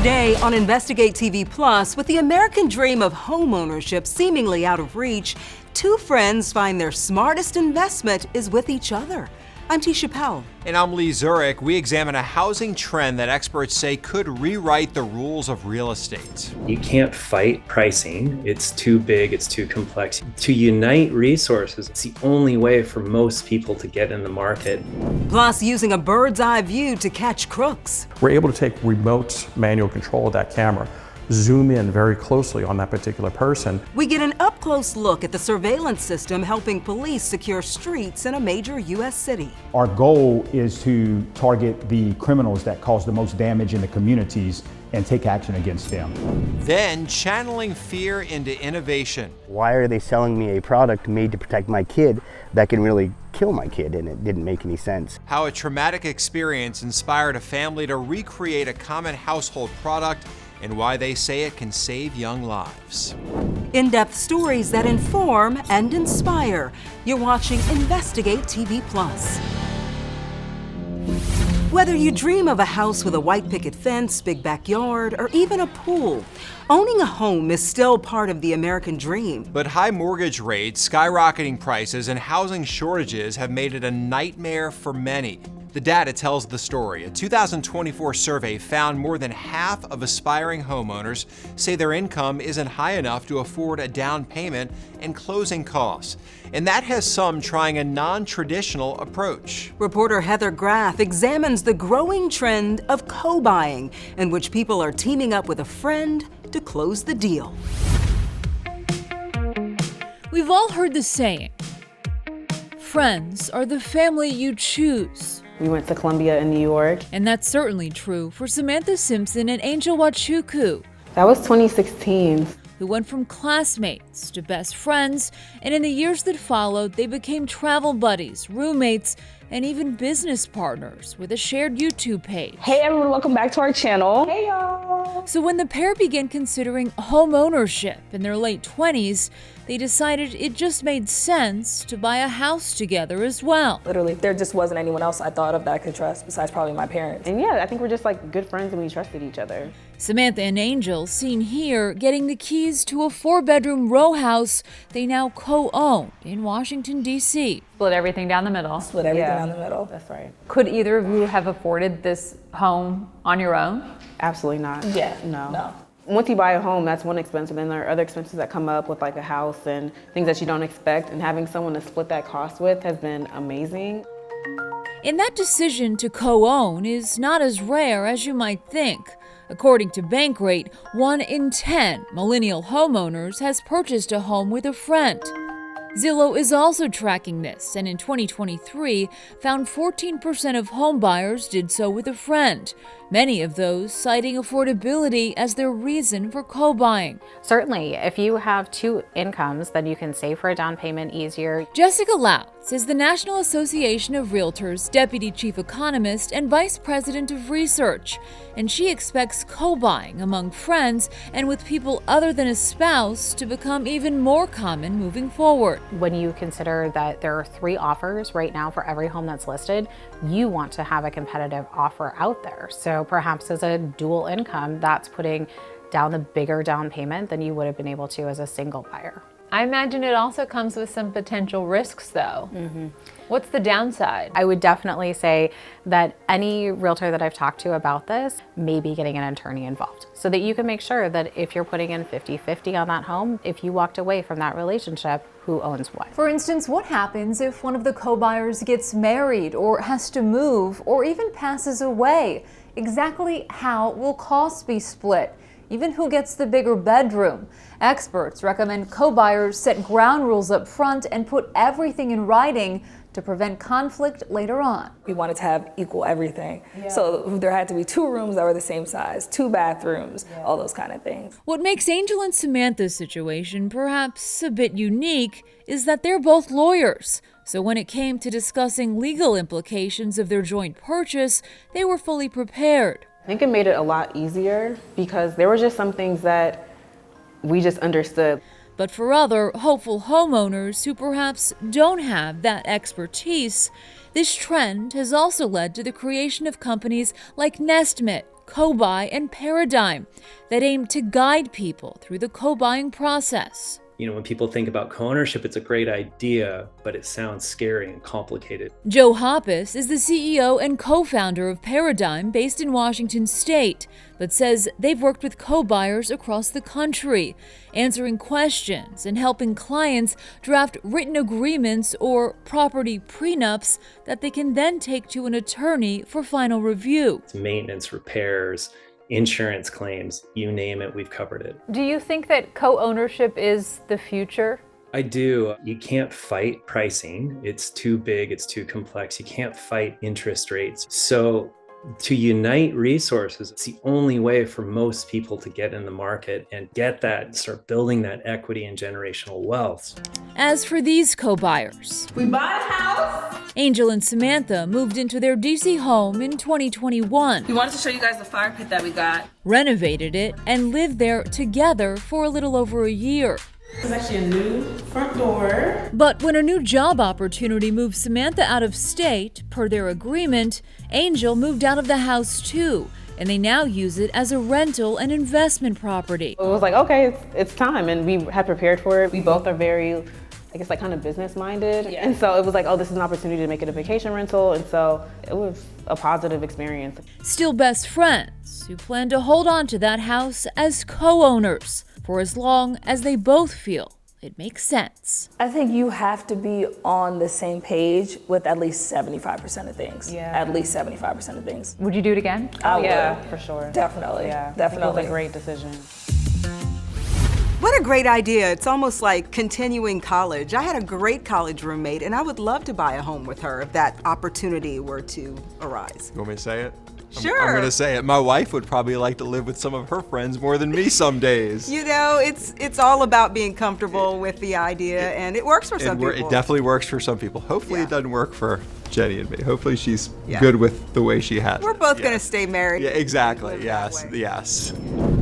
Today on Investigate TV Plus, with the American dream of homeownership seemingly out of reach, two friends find their smartest investment is with each other. I'm Tisha Powell. And I'm Lee Zurich. We examine a housing trend that experts say could rewrite the rules of real estate. You can't fight pricing. It's too big, it's too complex. To unite resources, it's the only way for most people to get in the market. Plus, using a bird's eye view to catch crooks. We're able to take remote manual control of that camera, zoom in very closely on that particular person. We get an up-close look at the surveillance system helping police secure streets in a major U.S. city. Our goal is to target the criminals that cause the most damage in the communities and take action against them. Then channeling fear into innovation. Why are they selling me a product made to protect my kid that can really kill my kid? And it didn't make any sense. How a traumatic experience inspired a family to recreate a common household product, and why they say it can save young lives. In-depth stories that inform and inspire. You're watching Investigate TV Plus. Whether you dream of a house with a white picket fence, big backyard, or even a pool, owning a home is still part of the American dream. But high mortgage rates, skyrocketing prices, and housing shortages have made it a nightmare for many. The data tells the story. A 2024 survey found more than half of aspiring homeowners say their income isn't high enough to afford a down payment and closing costs. And that has some trying a non-traditional approach. Reporter Heather Graff examines the growing trend of co-buying, in which people are teaming up with a friend to close the deal. We've all heard the saying, friends are the family you choose. We went to Columbia in New York. And that's certainly true for Samantha Simpson and Angel Wachuku. That was 2016. Who went from classmates to best friends, and in the years that followed, they became travel buddies, roommates, and even business partners with a shared YouTube page. Hey everyone, welcome back to our channel. Hey y'all. So when the pair began considering home ownership in their late 20s, they decided it just made sense to buy a house together as well. Literally, there just wasn't anyone else I thought of that I could trust besides probably my parents. And yeah, I think we're just like good friends and we trusted each other. Samantha and Angel, seen here, getting the keys to a 4-bedroom row house they now co-own in Washington, D.C. Split everything down the middle. Split everything down the middle. That's right. Could either of you have afforded this home on your own? Absolutely not. Yeah. No. Once you buy a home, that's one expense, and then there are other expenses that come up with like a house and things that you don't expect, and having someone to split that cost with has been amazing. And that decision to co-own is not as rare as you might think. According to Bankrate, 1 in 10 millennial homeowners has purchased a home with a friend. Zillow is also tracking this, and in 2023 found 14% of home buyers did so with a friend, many of those citing affordability as their reason for co-buying. Certainly, if you have two incomes, then you can save for a down payment easier. Jessica Louts is the National Association of Realtors Deputy Chief Economist and Vice President of Research, and she expects co-buying among friends and with people other than a spouse to become even more common moving forward. When you consider that there are 3 offers right now for every home that's listed, you want to have a competitive offer out there. So perhaps as a dual income, that's putting down the bigger down payment than you would have been able to as a single buyer. I imagine it also comes with some potential risks though. What's the downside? I would definitely say that any realtor that I've talked to about this may be getting an attorney involved so that you can make sure that if you're putting in 50-50 on that home, if you walked away from that relationship, who owns what? For instance, what happens if one of the co-buyers gets married or has to move or even passes away? Exactly how will costs be split? Even who gets the bigger bedroom? Experts recommend co-buyers set ground rules up front and put everything in writing to prevent conflict later on. We wanted to have equal everything. So there had to be 2 rooms that were the same size, 2 bathrooms, all those kind of things. What makes Angel and Samantha's situation perhaps a bit unique is that they're both lawyers. So when it came to discussing legal implications of their joint purchase, they were fully prepared. I think it made it a lot easier because there were just some things that we just understood. But for other hopeful homeowners who perhaps don't have that expertise, this trend has also led to the creation of companies like NestMit, Co-Buy and Paradigm that aim to guide people through the co-buying process. You know, when people think about co-ownership, it's a great idea, but it sounds scary and complicated. Joe Hoppus is the CEO and co-founder of Paradigm based in Washington State, but says they've worked with co-buyers across the country, answering questions and helping clients draft written agreements or property prenups that they can then take to an attorney for final review. It's maintenance, repairs, insurance claims, you name it, we've covered it. Do you think that co-ownership is the future? I do. You can't fight pricing. It's too big, it's too complex. You can't fight interest rates. So to unite resources, it's the only way for most people to get in the market and get that, start building that equity and generational wealth. As for these co-buyers, We bought a house. Angel and Samantha moved into their DC home in 2021. We wanted to show you guys the fire pit that we got. Renovated it, and lived there together for a little over a year. This is actually a new front door. But when a new job opportunity moved Samantha out of state, per their agreement, Angel moved out of the house too, and they now use it as a rental and investment property. It was like, okay, it's time, and we had prepared for it. We both are very, I guess, like kind of business minded. Yeah. And so it was like, oh, this is an opportunity to make it a vacation rental. And so it was a positive experience. Still best friends who plan to hold on to that house as co-owners for as long as they both feel it makes sense. I think you have to be on the same page with at least 75% of things. Yeah. At least 75% of things. Would you do it again? I Yeah, would. for sure. Definitely. Yeah, Definitely. It was a great decision. What a great idea. It's almost like continuing college. I had a great college roommate, and I would love to buy a home with her if that opportunity were to arise. You want me to say it? Sure. I'm going to say it. My wife would probably like to live with some of her friends more than me some days. You know, it's all about being comfortable with the idea, and it works for some people. It definitely works for some people. Hopefully it doesn't work for Jenny and me. Hopefully she's Yeah. good with the way she has We're it. both Yeah. going to stay married. Yeah, exactly. Live that Yes, way. yes.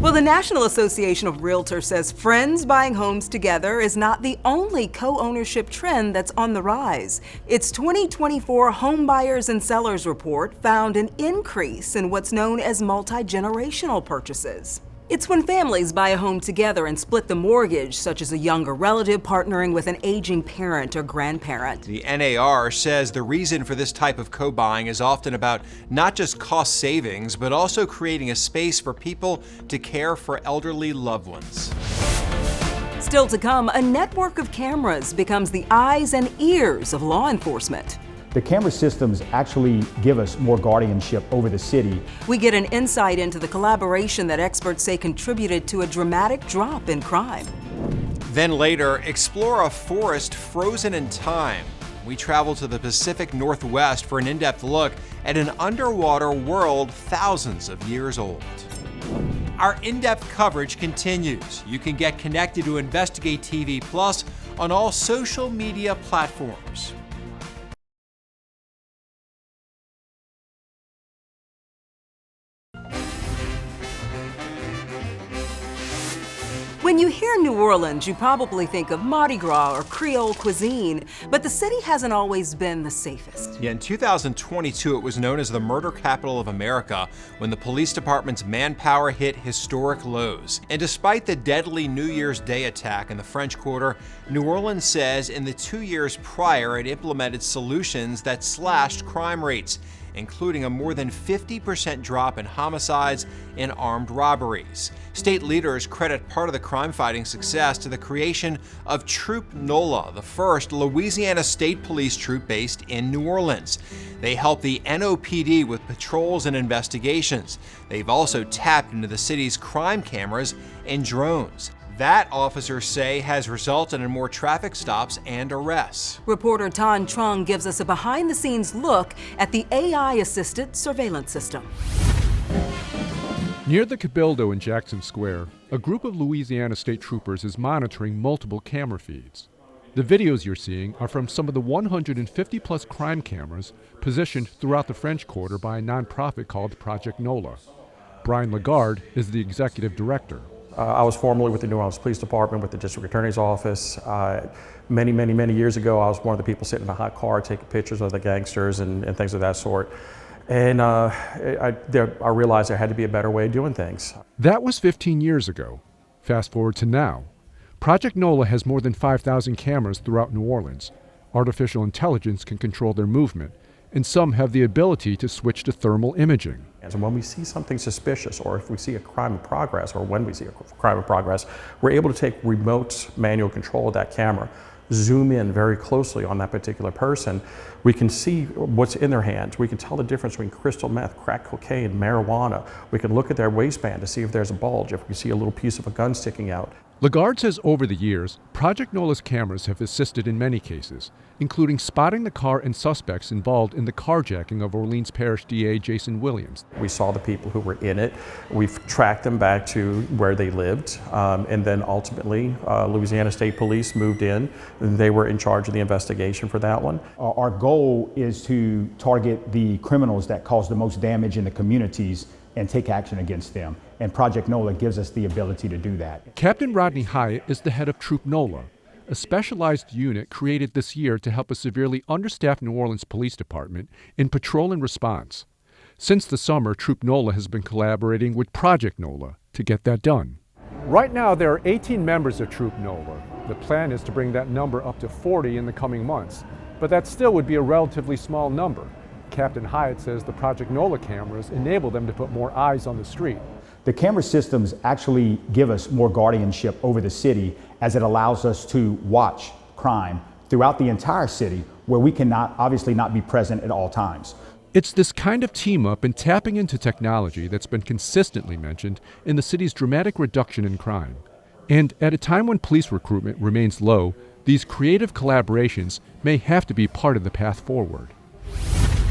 Well, the National Association of Realtors says friends buying homes together is not the only co-ownership trend that's on the rise. Its 2024 Home Buyers and Sellers Report found an increase in what's known as multi-generational purchases. It's when families buy a home together and split the mortgage, such as a younger relative partnering with an aging parent or grandparent. The NAR says the reason for this type of co-buying is often about not just cost savings, but also creating a space for people to care for elderly loved ones. Still to come, a network of cameras becomes the eyes and ears of law enforcement. The camera systems actually give us more guardianship over the city. We get an insight into the collaboration that experts say contributed to a dramatic drop in crime. Then later, explore a forest frozen in time. We travel to the Pacific Northwest for an in-depth look at an underwater world thousands of years old. Our in-depth coverage continues. You can get connected to Investigate TV Plus on all social media platforms. When you hear New Orleans, you probably think of Mardi Gras or Creole cuisine, but the city hasn't always been the safest. Yeah, in 2022, it was known as the murder capital of America when the police department's manpower hit historic lows. And despite the deadly New Year's Day attack in the French Quarter, New Orleans says in the 2 years prior, it implemented solutions that slashed crime rates, including a more than 50% drop in homicides and armed robberies. State leaders credit part of the crime-fighting success to the creation of Troop NOLA, the first Louisiana State Police troop based in New Orleans. They help the NOPD with patrols and investigations. They've also tapped into the city's crime cameras and drones. That, officers say, has resulted in more traffic stops and arrests. Reporter Tan Trung gives us a behind-the-scenes look at the AI-assisted surveillance system. Near the Cabildo in Jackson Square, a group of Louisiana state troopers is monitoring multiple camera feeds. The videos you're seeing are from some of the 150-plus crime cameras positioned throughout the French Quarter by a nonprofit called Project NOLA. Brian Lagarde is the executive director. I was formerly with the New Orleans Police Department, with the District Attorney's Office. Many years ago, I was one of the people sitting in a hot car taking pictures of the gangsters and things of that sort. And I realized there had to be a better way of doing things. That was 15 years ago. Fast forward to now. Project NOLA has more than 5,000 cameras throughout New Orleans. Artificial intelligence can control their movement, and some have the ability to switch to thermal imaging. And when we see something suspicious, or if we see a crime in progress, or when we see a crime in progress, we're able to take remote manual control of that camera, zoom in very closely on that particular person. We can see what's in their hands. We can tell the difference between crystal meth, crack cocaine, marijuana. We can look at their waistband to see if there's a bulge, if we see a little piece of a gun sticking out. Lagarde says over the years, Project NOLA's cameras have assisted in many cases, including spotting the car and suspects involved in the carjacking of Orleans Parish DA Jason Williams. We saw the people who were in it. We've tracked them back to where they lived. And then ultimately, Louisiana State Police moved in. And they were in charge of the investigation for that one. Our goal is to target the criminals that cause the most damage in the communities and take action against them. And Project NOLA gives us the ability to do that. Captain Rodney Hyatt is the head of Troop NOLA, a specialized unit created this year to help a severely understaffed New Orleans Police Department in patrol and response. Since the summer, Troop NOLA has been collaborating with Project NOLA to get that done. Right now, there are 18 members of Troop NOLA. The plan is to bring that number up to 40 in the coming months, but that still would be a relatively small number. Captain Hyatt says the Project NOLA cameras enable them to put more eyes on the street. The camera systems actually give us more guardianship over the city, as it allows us to watch crime throughout the entire city where we cannot obviously not be present at all times. It's this kind of team up and tapping into technology that's been consistently mentioned in the city's dramatic reduction in crime. And at a time when police recruitment remains low, these creative collaborations may have to be part of the path forward.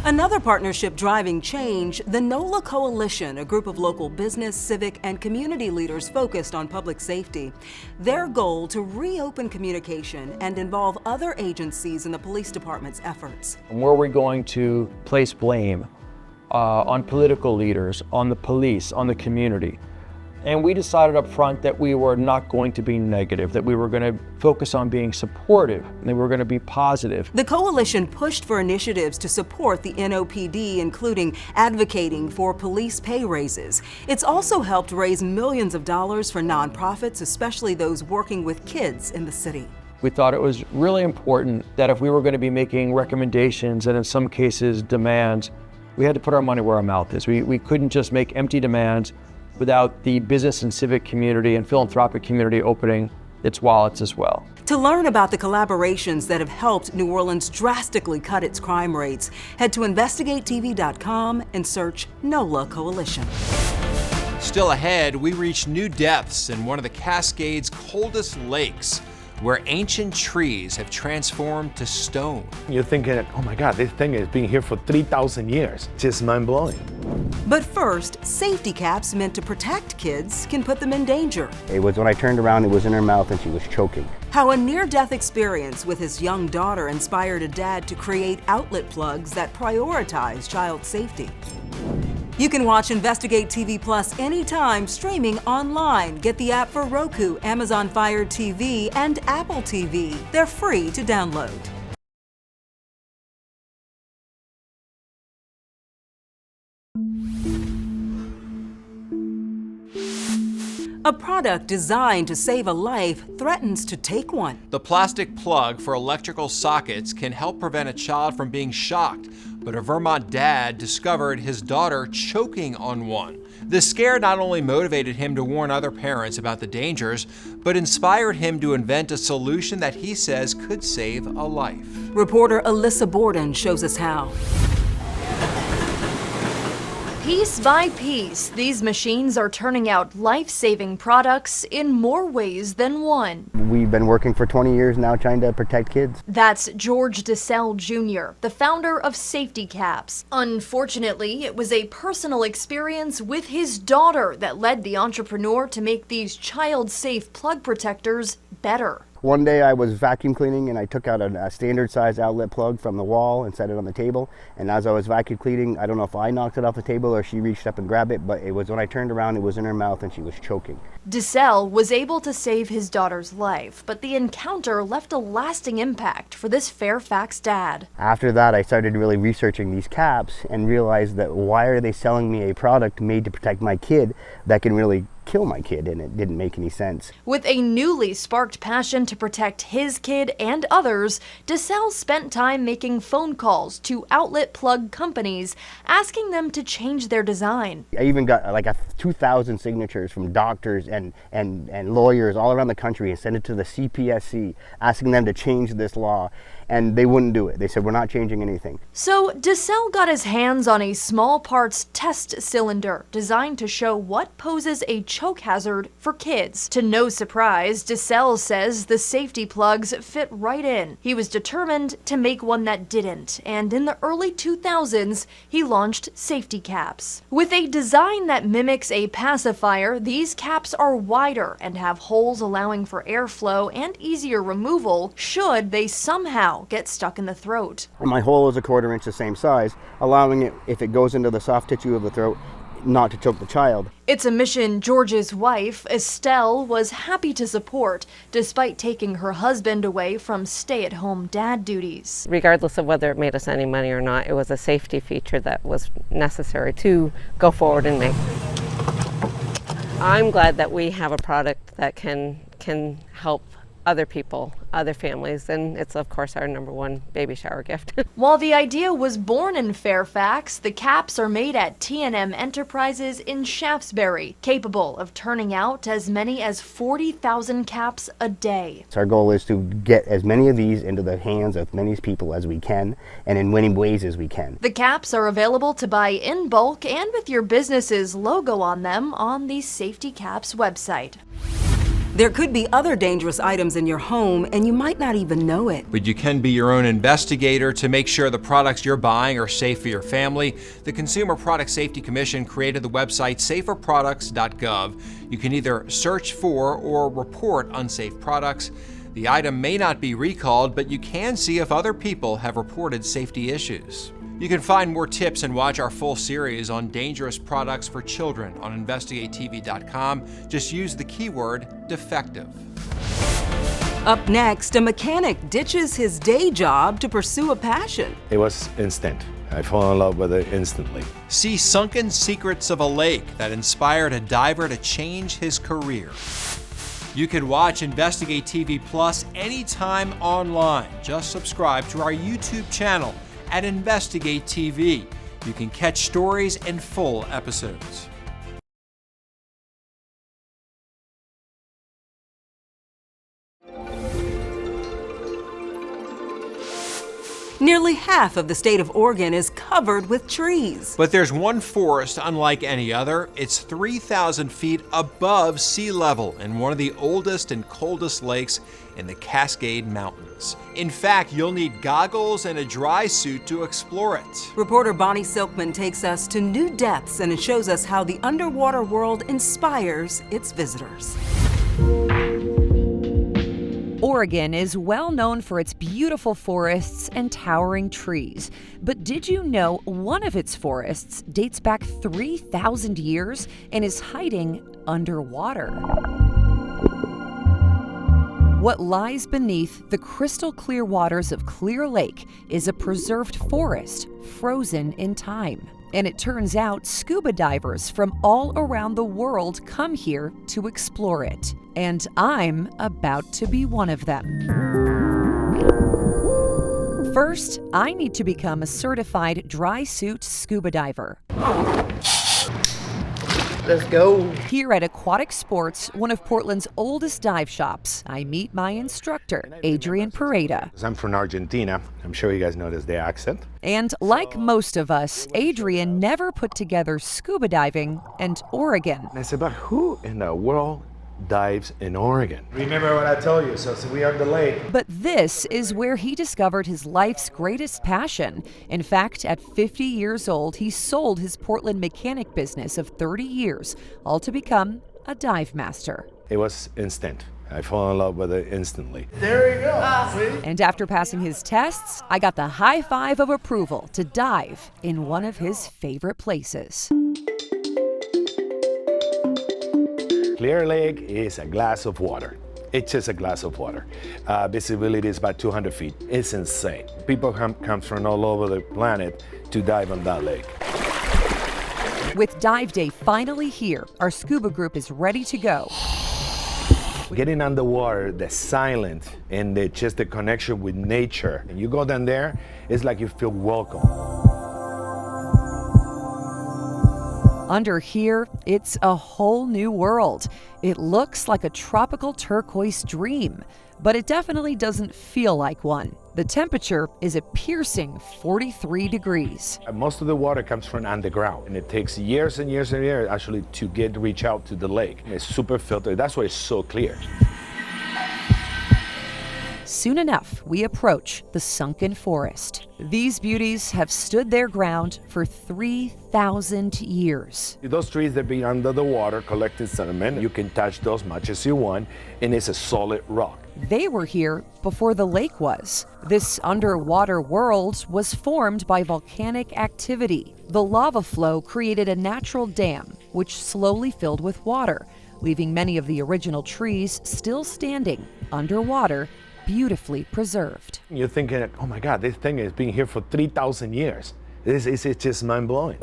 Another partnership driving change, the NOLA Coalition, a group of local business, civic, and community leaders focused on public safety. Their goal to reopen communication and involve other agencies in the police department's efforts. Where we're going to place blame on political leaders, on the police, on the community. And we decided up front that we were not going to be negative, that we were going to focus on being supportive, and that we were going to be positive. The coalition pushed for initiatives to support the NOPD, including advocating for police pay raises. It's also helped raise millions of dollars for nonprofits, especially those working with kids in the city. We thought it was really important that if we were going to be making recommendations and in some cases demands, we had to put our money where our mouth is. We couldn't just make empty demands without the business and civic community and philanthropic community opening its wallets as well. To learn about the collaborations that have helped New Orleans drastically cut its crime rates, head to InvestigateTV.com and search NOLA Coalition. Still ahead, we reach new depths in one of the Cascades' coldest lakes, where ancient trees have transformed to stone. You're thinking, oh my God, this thing has been here for 3,000 years. Just mind-blowing. But first, safety caps meant to protect kids can put them in danger. It was when I turned around, it was in her mouth and she was choking. How a near-death experience with his young daughter inspired a dad to create outlet plugs that prioritize child safety. You can watch Investigate TV Plus anytime, streaming online. Get the app for Roku, Amazon Fire TV, and Apple TV. They're free to download. A product designed to save a life threatens to take one. The plastic plug for electrical sockets can help prevent a child from being shocked, but a Vermont dad discovered his daughter choking on one. The scare not only motivated him to warn other parents about the dangers, but inspired him to invent a solution that he says could save a life. Reporter Alyssa Borden shows us how. Piece by piece, these machines are turning out life-saving products in more ways than one. We've been working for 20 years now trying to protect kids. That's George DeSalle Jr., the founder of Safety Caps. Unfortunately, it was a personal experience with his daughter that led the entrepreneur to make these child-safe plug protectors better. One day I was vacuum cleaning and I took out a standard size outlet plug from the wall and set it on the table. And as I was vacuum cleaning, I don't know if I knocked it off the table or she reached up and grabbed it, but it was when I turned around, it was in her mouth and she was choking. DeSalle was able to save his daughter's life, but the encounter left a lasting impact for this Fairfax dad. After that, I started really researching these caps and realized that why are they selling me a product made to protect my kid that can really kill my kid, and it didn't make any sense. With a newly sparked passion to protect his kid and others, DeSalle spent time making phone calls to outlet plug companies, asking them to change their design. I even got like 2,000 signatures from doctors and lawyers all around the country and sent it to the CPSC, asking them to change this law, and they wouldn't do it. They said, we're not changing anything. So DeSalle got his hands on a small parts test cylinder designed to show what poses a choke hazard for kids. To no surprise, DeSalle says the safety plugs fit right in. He was determined to make one that didn't, and in the early 2000s, he launched safety caps. With a design that mimics a pacifier, these caps are wider and have holes allowing for airflow and easier removal should they somehow get stuck in the throat. My hole is 1/4 inch the same size, allowing it, if it goes into the soft tissue of the throat, not to choke the child. It's a mission George's wife, Estelle, was happy to support, despite taking her husband away from stay-at-home dad duties. Regardless of whether it made us any money or not, it was a safety feature that was necessary to go forward and make. I'm glad that we have a product that can help other people, other families, and it's of course our #1 baby shower gift. While the idea was born in Fairfax, the caps are made at T&M Enterprises in Shaftesbury, capable of turning out as many as 40,000 caps a day. So our goal is to get as many of these into the hands of as many people as we can, and in many ways as we can. The caps are available to buy in bulk and with your business's logo on them on the Safety Caps website. There could be other dangerous items in your home, and you might not even know it. But you can be your own investigator to make sure the products you're buying are safe for your family. The Consumer Product Safety Commission created the website saferproducts.gov. You can either search for or report unsafe products. The item may not be recalled, but you can see if other people have reported safety issues. You can find more tips and watch our full series on dangerous products for children on InvestigateTV.com. Just use the keyword defective. Up next, a mechanic ditches his day job to pursue a passion. It was instant. I fell in love with it instantly. See sunken secrets of a lake that inspired a diver to change his career. You can watch Investigate TV Plus anytime online. Just subscribe to our YouTube channel at Investigate TV. You can catch stories in full episodes. Nearly half of the state of Oregon is covered with trees. But there's one forest unlike any other. It's 3,000 feet above sea level in one of the oldest and coldest lakes in the Cascade Mountains. In fact, you'll need goggles and a dry suit to explore it. Reporter Bonnie Silkman takes us to new depths and shows us how the underwater world inspires its visitors. Oregon is well known for its beautiful forests and towering trees. But did you know one of its forests dates back 3,000 years and is hiding underwater? What lies beneath the crystal clear waters of Clear Lake is a preserved forest frozen in time. And it turns out scuba divers from all around the world come here to explore it. And I'm about to be one of them. First, I need to become a certified dry suit scuba diver. Let's go. Here at Aquatic Sports, one of Portland's oldest dive shops, I meet my instructor, Adrian Pareda. I'm from Argentina. I'm sure you guys noticed the accent. And like most of us, Adrian never put together scuba diving and Oregon. And I said, but who in the world dives in Oregon? Remember what I told you, so we are the lake. But this is where he discovered his life's greatest passion. In fact, at 50 years old, he sold his Portland mechanic business of 30 years, all to become a dive master. It was instant. I fall in love with it instantly. There you go. And after passing his tests, I got the high five of approval to dive in one of his favorite places. Clear Lake is a glass of water. It's just a glass of water. Visibility is about 200 feet. It's insane. People come from all over the planet to dive on that lake. With Dive Day finally here, our scuba group is ready to go. Getting underwater, the silence and just the connection with nature. And you go down there, it's like you feel welcome. Under here, it's a whole new world. It looks like a tropical turquoise dream, but it definitely doesn't feel like one. The temperature is a piercing 43 degrees. Most of the water comes from underground, and it takes years and years and years actually to reach out to the lake. It's super filtered. That's why it's so clear. Soon enough, we approach the sunken forest. These beauties have stood their ground for 3,000 years. Those trees that be under the water collecting sediment, you can touch those much as you want, and it's a solid rock. They were here before the lake was. This underwater world was formed by volcanic activity. The lava flow created a natural dam, which slowly filled with water, leaving many of the original trees still standing underwater, beautifully preserved. You're thinking, oh my God, this thing has been here for 3,000 years. It's just mind-blowing.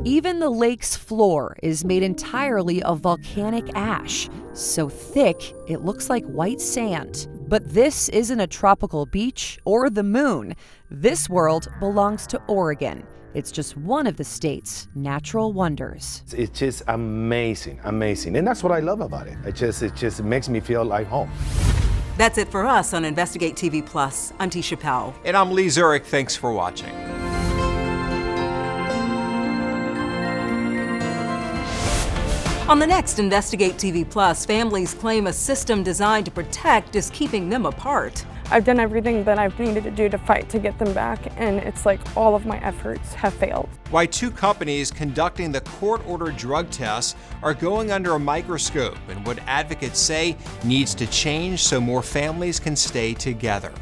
Even the lake's floor is made entirely of volcanic ash, so thick it looks like white sand. But this isn't a tropical beach or the moon. This world belongs to Oregon. It's just one of the state's natural wonders. It's just amazing, amazing. And that's what I love about it. It makes me feel like home. That's it for us on Investigate TV Plus. I'm Tisha Powell. And I'm Lee Zurich. Thanks for watching. On the next Investigate TV Plus, families claim a system designed to protect is keeping them apart. I've done everything that I've needed to do to fight to get them back, and it's like all of my efforts have failed. Why two companies conducting the court-ordered drug tests are going under a microscope, and what advocates say needs to change so more families can stay together.